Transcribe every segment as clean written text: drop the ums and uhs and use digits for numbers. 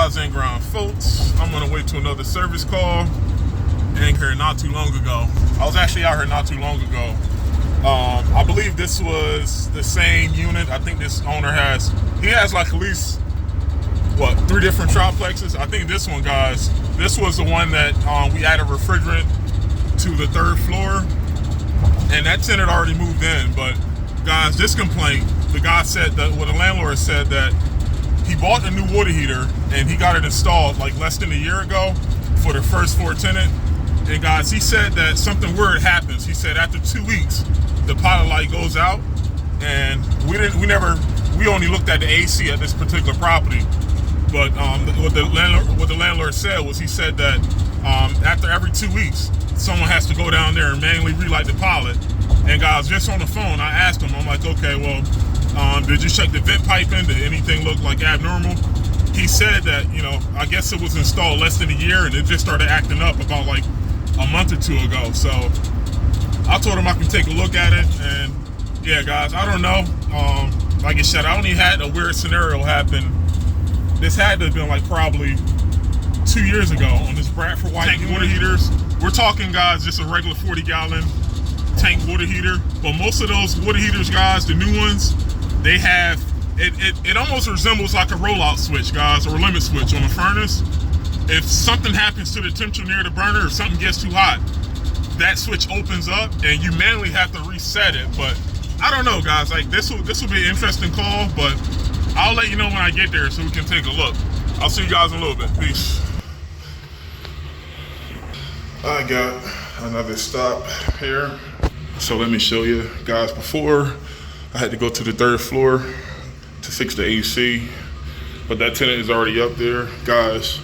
guys, and ground folks. I'm gonna wait to another service call. And here not too long ago. I was actually out here not too long ago. I believe this was the same unit. I think this owner has like at least, 3 different triplexes. I think this one, guys, this was the one that we added refrigerant to the 3rd floor. And that tenant already moved in. But guys, this complaint, the guy said that, the landlord said that he bought a new water heater and he got it installed like less than a year ago for the first floor tenant. And guys, he said that something weird happens. He said after 2 weeks, the pilot light goes out, and we only looked at the AC at this particular property. But what the landlord said was, he said that after every 2 weeks, someone has to go down there and manually relight the pilot. And guys, just on the phone, I asked him, I'm like, okay, well, did you check the vent piping? Did anything look like abnormal? He said that, I guess it was installed less than a year and it just started acting up about like a month or 2 ago. So I told him I can take a look at it. And yeah, guys, I don't know. Like I said, I only had a weird scenario happen. This had to have been like probably 2 years ago on this Bradford White tank water heaters. We're talking, guys, just a regular 40-gallon tank water heater. But most of those water heaters, guys, the new ones, they have, it almost resembles like a rollout switch, guys, or a limit switch on a furnace. If something happens to the temperature near the burner, if something gets too hot, that switch opens up and you manually have to reset it. But I don't know, guys, like this will be an interesting call, but I'll let you know when I get there so we can take a look. I'll see you guys in a little bit. Peace. I got another stop here. So let me show you guys. Before, I had to go to the 3rd floor to fix the AC, but that tenant is already up there. Guys,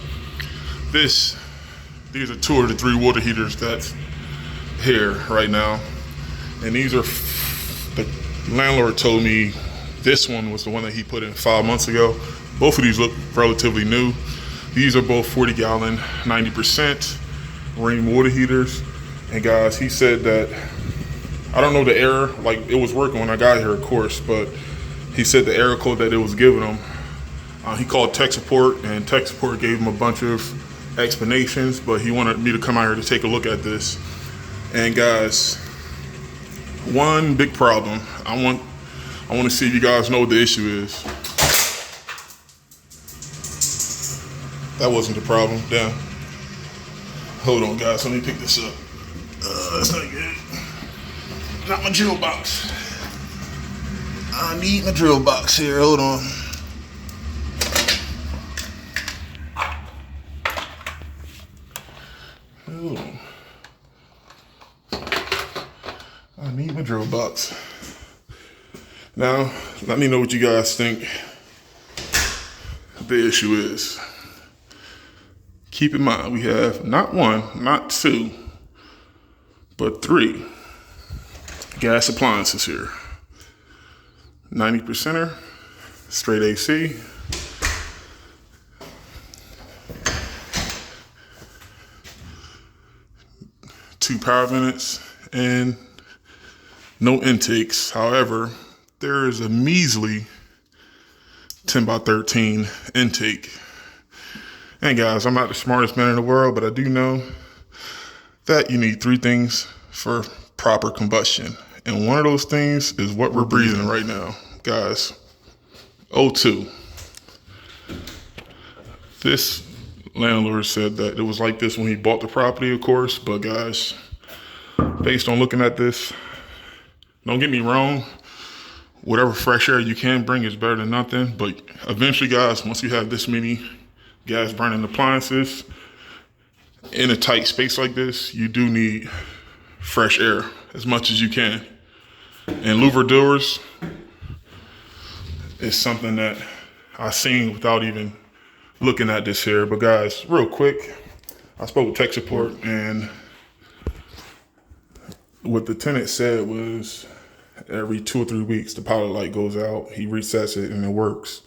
these are 2 of the 3 water heaters that's here right now. And these are, the landlord told me this one was the one that he put in 5 months ago. Both of these look relatively new. These are both 40-gallon, 90% Rheem water heaters. And guys, he said that, I don't know the error, like it was working when I got here, of course, but he said the error code that it was giving him, he called tech support, and tech support gave him a bunch of explanations, but he wanted me to come out here to take a look at this. And guys, one big problem, I want to see if you guys know what the issue is. That wasn't the problem. Damn. Hold on, guys, let me pick this up. That's not good. Not my drill box. I need my drill box here. Hold on. Oh. I need my drill box. Now, let me know what you guys think the issue is. Keep in mind, we have not 1, not 2, but 3 gas appliances here. 90%er, straight AC. Two power vents and no intakes. However, there is a measly 10 by 13 intake. And guys, I'm not the smartest man in the world, but I do know that you need 3 things for proper combustion. And one of those things is what we're breathing right now, guys. O2. This landlord said that it was like this when he bought the property, of course, but guys, based on looking at this, don't get me wrong, whatever fresh air you can bring is better than nothing, but eventually, guys, once you have this many gas burning appliances in a tight space like this, you do need fresh air as much as you can. And louver doors is something that I've seen without even looking at this here. But guys, real quick, I spoke with tech support, and what the tenant said was every 2 or 3 weeks, the pilot light goes out, he resets it and it works.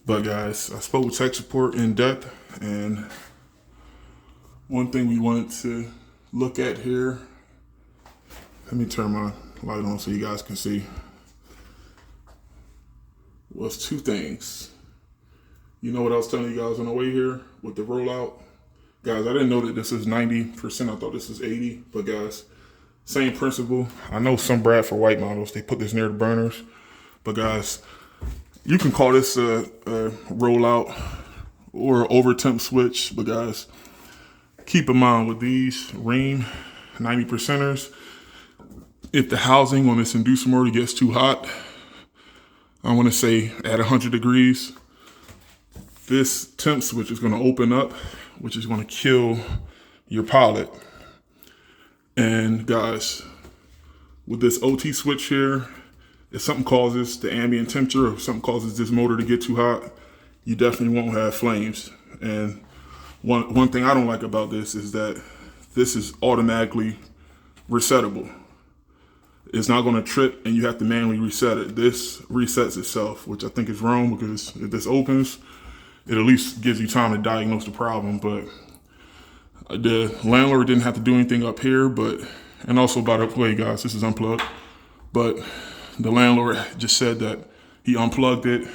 But guys, I spoke with tech support in depth, and one thing we wanted to look at here, let me turn my light on so you guys can see, was 2 things. You know what I was telling you guys on the way here with the rollout? Guys, I didn't know that this is 90%. I thought this was 80. But guys, same principle. I know some Bradford white models, they put this near the burners. But guys, you can call this a rollout or over temp switch. But guys, keep in mind with these Rheem 90%ers, if the housing on this inducer motor gets too hot, I want to say at 100 degrees, this temp switch is going to open up, which is going to kill your pilot. And guys, with this OT switch here, if something causes the ambient temperature or something causes this motor to get too hot, you definitely won't have flames. And one thing I don't like about this is that this is automatically resettable. It's not going to trip and you have to manually reset it. This resets itself, which I think is wrong, because if this opens, it at least gives you time to diagnose the problem. But the landlord didn't have to do anything up here, and also, by the way, guys, this is unplugged, but the landlord just said that he unplugged it,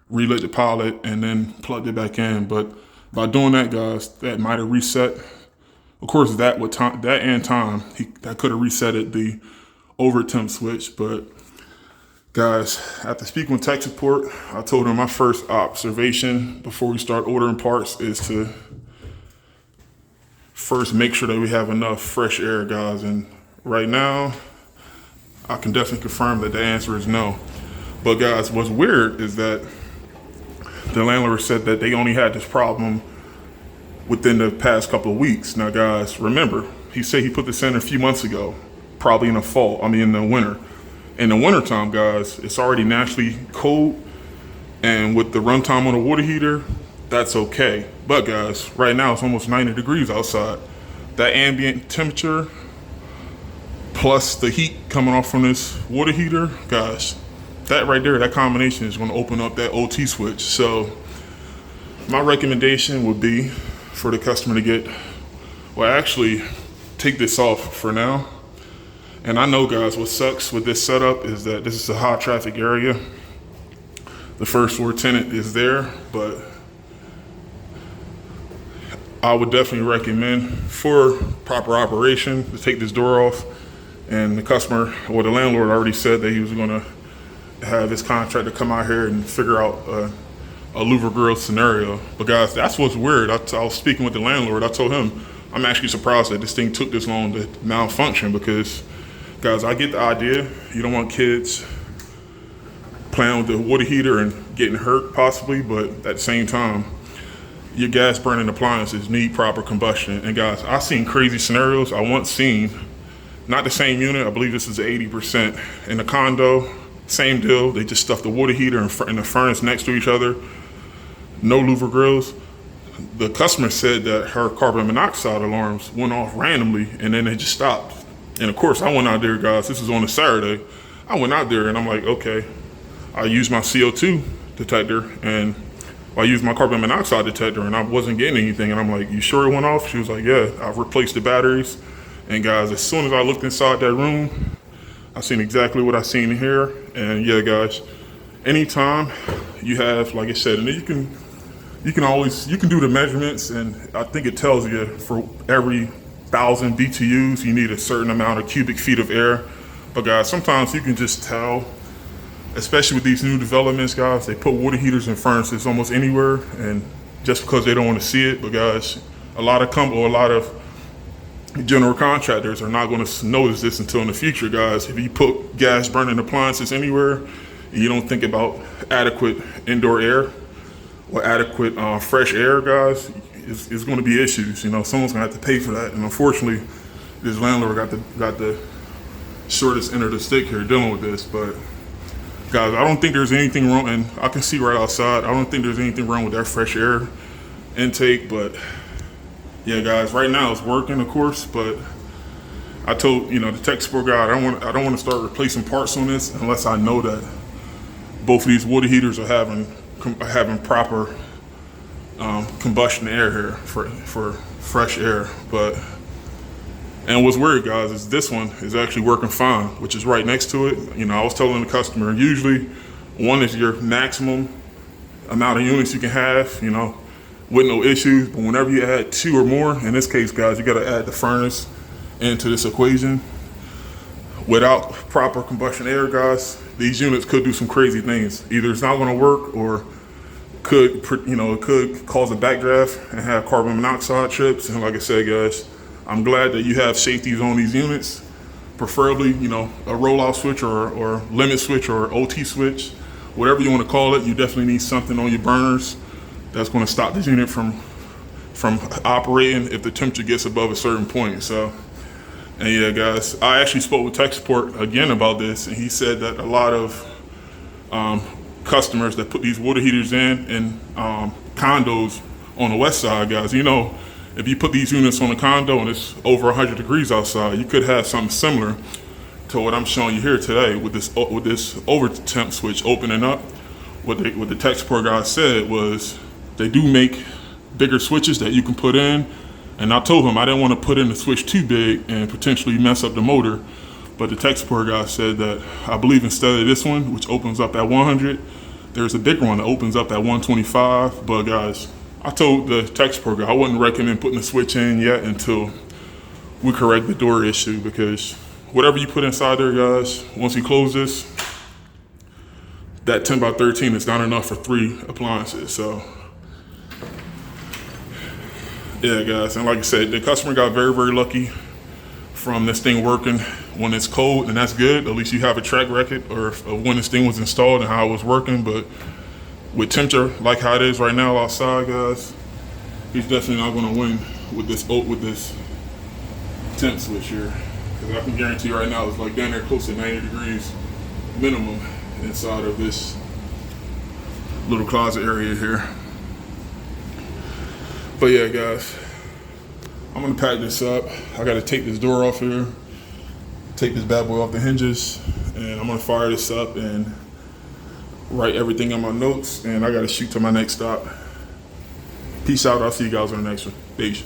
relit the pilot, and then plugged it back in. But by doing that, guys, that might have reset. Of course, that could have resetted the over temp switch. But guys, after speaking with tech support, I told him my first observation before we start ordering parts is to first make sure that we have enough fresh air, guys. And right now, I can definitely confirm that the answer is no. But guys, what's weird is that the landlord said that they only had this problem within the past couple of weeks. Now guys, remember, he said he put this in a few months ago, probably in the winter. In the wintertime, guys, it's already naturally cold, and with the runtime on the water heater, that's okay. But guys, right now it's almost 90 degrees outside. That ambient temperature plus the heat coming off from this water heater, guys, that right there, that combination is going to open up that OT switch. So my recommendation would be for the customer to actually take this off for now. And I know, guys, what sucks with this setup is that this is a high traffic area. The first floor tenant is there, but I would definitely recommend for proper operation to take this door off. And the customer, or the landlord, already said that he was going to have his contractor come out here and figure out a louver grill scenario. But guys, that's what's weird. I was speaking with the landlord. I told him I'm actually surprised that this thing took this long to malfunction, because guys, I get the idea. You don't want kids playing with the water heater and getting hurt possibly, but at the same time, your gas burning appliances need proper combustion. And guys, I've seen crazy scenarios. I once seen, not the same unit, I believe this is 80%, in a condo, same deal. They just stuffed the water heater and the furnace next to each other. No louver grills. The customer said that her carbon monoxide alarms went off randomly and then they just stopped. And of course, I went out there, guys. This was on a Saturday. I went out there and I'm like, okay, I used my CO2 detector and I used my carbon monoxide detector and I wasn't getting anything. And I'm like, you sure it went off? She was like, yeah, I've replaced the batteries. And guys, as soon as I looked inside that room, I seen exactly what I seen here. And yeah, guys, anytime you have, like I said, and you can do the measurements, and I think it tells you for every 1,000 BTUs, you need a certain amount of cubic feet of air. But guys, sometimes you can just tell, especially with these new developments, guys, they put water heaters and furnaces almost anywhere, and just because they don't want to see it. But guys, a lot of general contractors are not going to notice this until in the future, guys. If you put gas burning appliances anywhere and you don't think about adequate indoor air or adequate fresh air, guys, it's going to be issues. You know, someone's going to have to pay for that. And unfortunately, this landlord got the shortest end of the stick here dealing with this. But guys, I don't think there's anything wrong, and I can see right outside, I don't think there's anything wrong with that fresh air intake. But yeah, guys, right now it's working, of course, but I told, the tech support guy, I don't want to start replacing parts on this unless I know that both of these water heaters are having proper combustion air here for fresh air. And what's weird, guys, is this one is actually working fine, which is right next to it. I was telling the customer, usually one is your maximum amount of units you can have, you know, with no issues. But whenever you add 2 or more, in this case, guys, you got to add the furnace into this equation. Without proper combustion air, guys, these units could do some crazy things. Either it's not going to work, or could, you know, it could cause a backdraft and have carbon monoxide trips. And like I said, guys, I'm glad that you have safeties on these units, preferably, you know, a rollout switch or limit switch or OT switch, whatever you want to call it. You definitely need something on your burners that's going to stop this unit from operating if the temperature gets above a certain point. So, and yeah, guys, I actually spoke with tech support again about this, and he said that a lot of customers that put these water heaters in condos on the west side, guys, you know, if you put these units on a condo and it's over 100 degrees outside, you could have something similar to what I'm showing you here today with this over temp switch opening up. What the tech support guy said was they do make bigger switches that you can put in, and I told him I didn't want to put in a switch too big and potentially mess up the motor. But the tech support guy said that I believe instead of this one, which opens up at 100, there's a bigger one that opens up at 125. But guys, I told the tech support guy I wouldn't recommend putting the switch in yet until we correct the door issue, because whatever you put inside there, guys, once you close this, that 10 by 13 is not enough for 3 appliances. So yeah, guys, and like I said, the customer got very, very lucky from this thing working when it's cold, and that's good. At least you have a track record of when this thing was installed and how it was working. But with temperature like how it is right now outside, guys, he's definitely not going to win with this temp switch here, because I can guarantee you right now it's like down there close to 90 degrees minimum inside of this little closet area here. But yeah, guys, I'm gonna pack this up. I gotta take this door off here, take this bad boy off the hinges, and I'm gonna fire this up and write everything on my notes, and I gotta shoot to my next stop. Peace out. I'll see you guys on the next one. Peace.